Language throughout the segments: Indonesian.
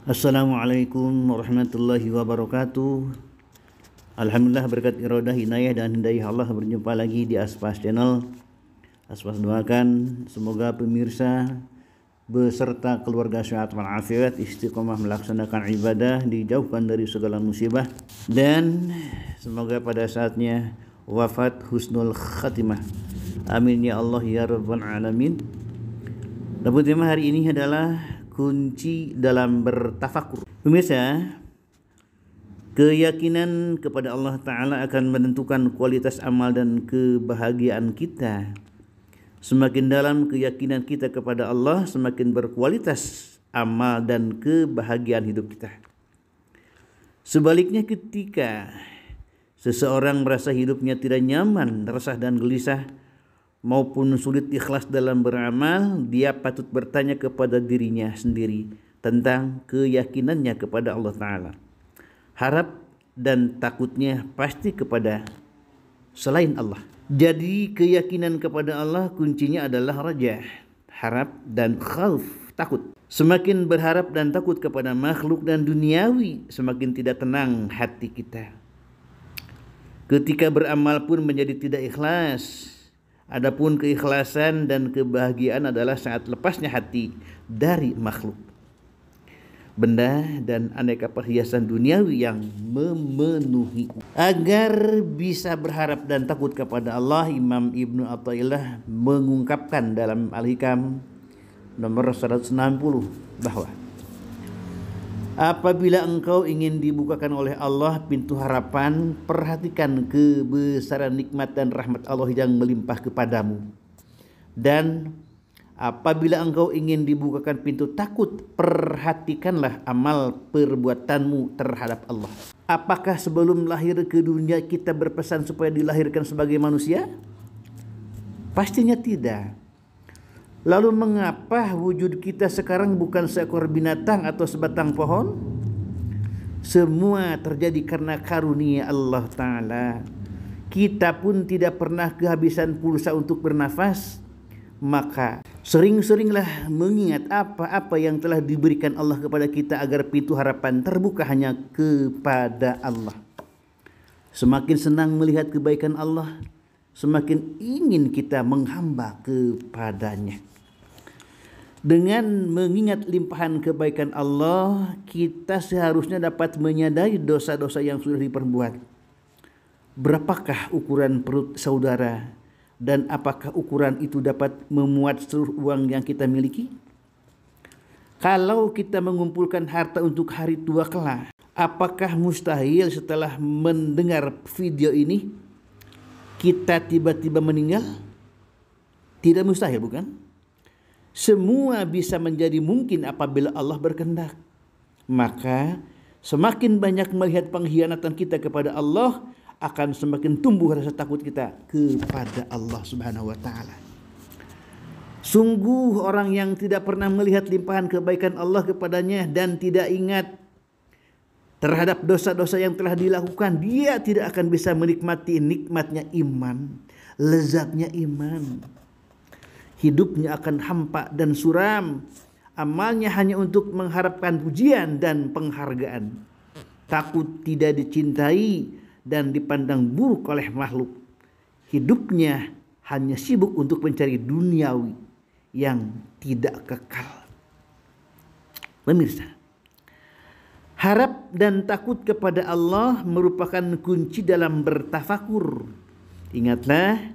Assalamualaikum warahmatullahi wabarakatuh. Alhamdulillah berkat iradah, inayah dan hidayah Allah berjumpa lagi di Aspas Channel. Aspas doakan semoga pemirsa beserta keluarga sehat walafiat, istiqomah melaksanakan ibadah, dijauhkan dari segala musibah, dan semoga pada saatnya wafat husnul khatimah. Amin ya Allah ya rabbal alamin. Dan tema hari ini adalah kunci dalam bertafakur. Pemirsa, keyakinan kepada Allah Ta'ala akan menentukan kualitas amal dan kebahagiaan kita. Semakin dalam keyakinan kita kepada Allah, semakin berkualitas amal dan kebahagiaan hidup kita. Sebaliknya, ketika seseorang merasa hidupnya tidak nyaman, resah dan gelisah, maupun sulit ikhlas dalam beramal, dia patut bertanya kepada dirinya sendiri tentang keyakinannya kepada Allah Ta'ala. Harap dan takutnya pasti kepada selain Allah. Jadi keyakinan kepada Allah kuncinya adalah raja, harap dan khauf, takut. Semakin berharap dan takut kepada makhluk dan duniawi, semakin tidak tenang hati kita. Ketika beramal pun menjadi tidak ikhlas. Adapun keikhlasan dan kebahagiaan adalah saat lepasnya hati dari makhluk, benda dan aneka perhiasan duniawi yang memenuhi. Agar bisa berharap dan takut kepada Allah, Imam Ibnu Athaillah mengungkapkan dalam Al-Hikam nomor 160 bahwa apabila engkau ingin dibukakan oleh Allah pintu harapan, perhatikan kebesaran nikmat dan rahmat Allah yang melimpah kepadamu. Dan apabila engkau ingin dibukakan pintu takut, perhatikanlah amal perbuatanmu terhadap Allah. Apakah sebelum lahir ke dunia kita berpesan supaya dilahirkan sebagai manusia? Pastinya tidak. Lalu mengapa wujud kita sekarang bukan seekor binatang atau sebatang pohon? Semua terjadi karena karunia Allah Ta'ala. Kita pun tidak pernah kehabisan pulsa untuk bernafas. Maka sering-seringlah mengingat apa-apa yang telah diberikan Allah kepada kita agar pintu harapan terbuka hanya kepada Allah. Semakin senang melihat kebaikan Allah, semakin ingin kita menghamba kepadanya. Dengan mengingat limpahan kebaikan Allah, kita seharusnya dapat menyadari dosa-dosa yang sudah diperbuat. Berapakah ukuran perut saudara, dan apakah ukuran itu dapat memuat seluruh uang yang kita miliki? Kalau kita mengumpulkan harta untuk hari tua kelak, apakah mustahil setelah mendengar video ini kita tiba-tiba meninggal? Tidak mustahil, bukan? Semua bisa menjadi mungkin apabila Allah berkehendak. Maka semakin banyak melihat pengkhianatan kita kepada Allah, akan semakin tumbuh rasa takut kita kepada Allah Subhanahu wa Ta'ala. Sungguh orang yang tidak pernah melihat limpahan kebaikan Allah kepadanya dan tidak ingat terhadap dosa-dosa yang telah dilakukan, dia tidak akan bisa menikmati nikmatnya iman, lezatnya iman. Hidupnya akan hampa dan suram. Amalnya hanya untuk mengharapkan pujian dan penghargaan. Takut tidak dicintai dan dipandang buruk oleh makhluk. Hidupnya hanya sibuk untuk mencari duniawi yang tidak kekal. Pemirsa, harap dan takut kepada Allah merupakan kunci dalam bertafakur. Ingatlah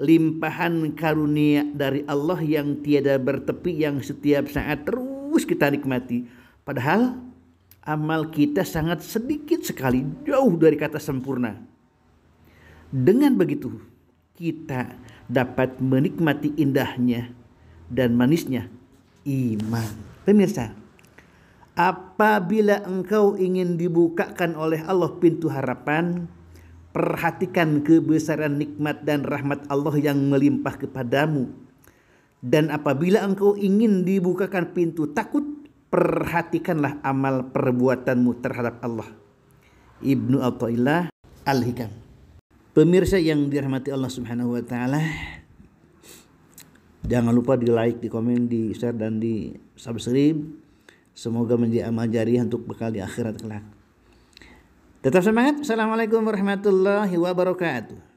limpahan karunia dari Allah yang tiada bertepi, yang setiap saat terus kita nikmati. Padahal amal kita sangat sedikit sekali, jauh dari kata sempurna. Dengan begitu, kita dapat menikmati indahnya dan manisnya iman. Pemirsa, apabila engkau ingin dibukakan oleh Allah pintu harapan, perhatikan kebesaran nikmat dan rahmat Allah yang melimpah kepadamu. Dan apabila engkau ingin dibukakan pintu takut, perhatikanlah amal perbuatanmu terhadap Allah. Ibnu Athaillah Al-Hikam. Pemirsa yang dirahmati Allah Subhanahu wa Ta'ala, jangan lupa di like, di komen, di share, dan di subscribe Semoga menjadi amal jariah untuk bekal di akhirat kelak. Tetap semangat. Assalamualaikum warahmatullahi wabarakatuh.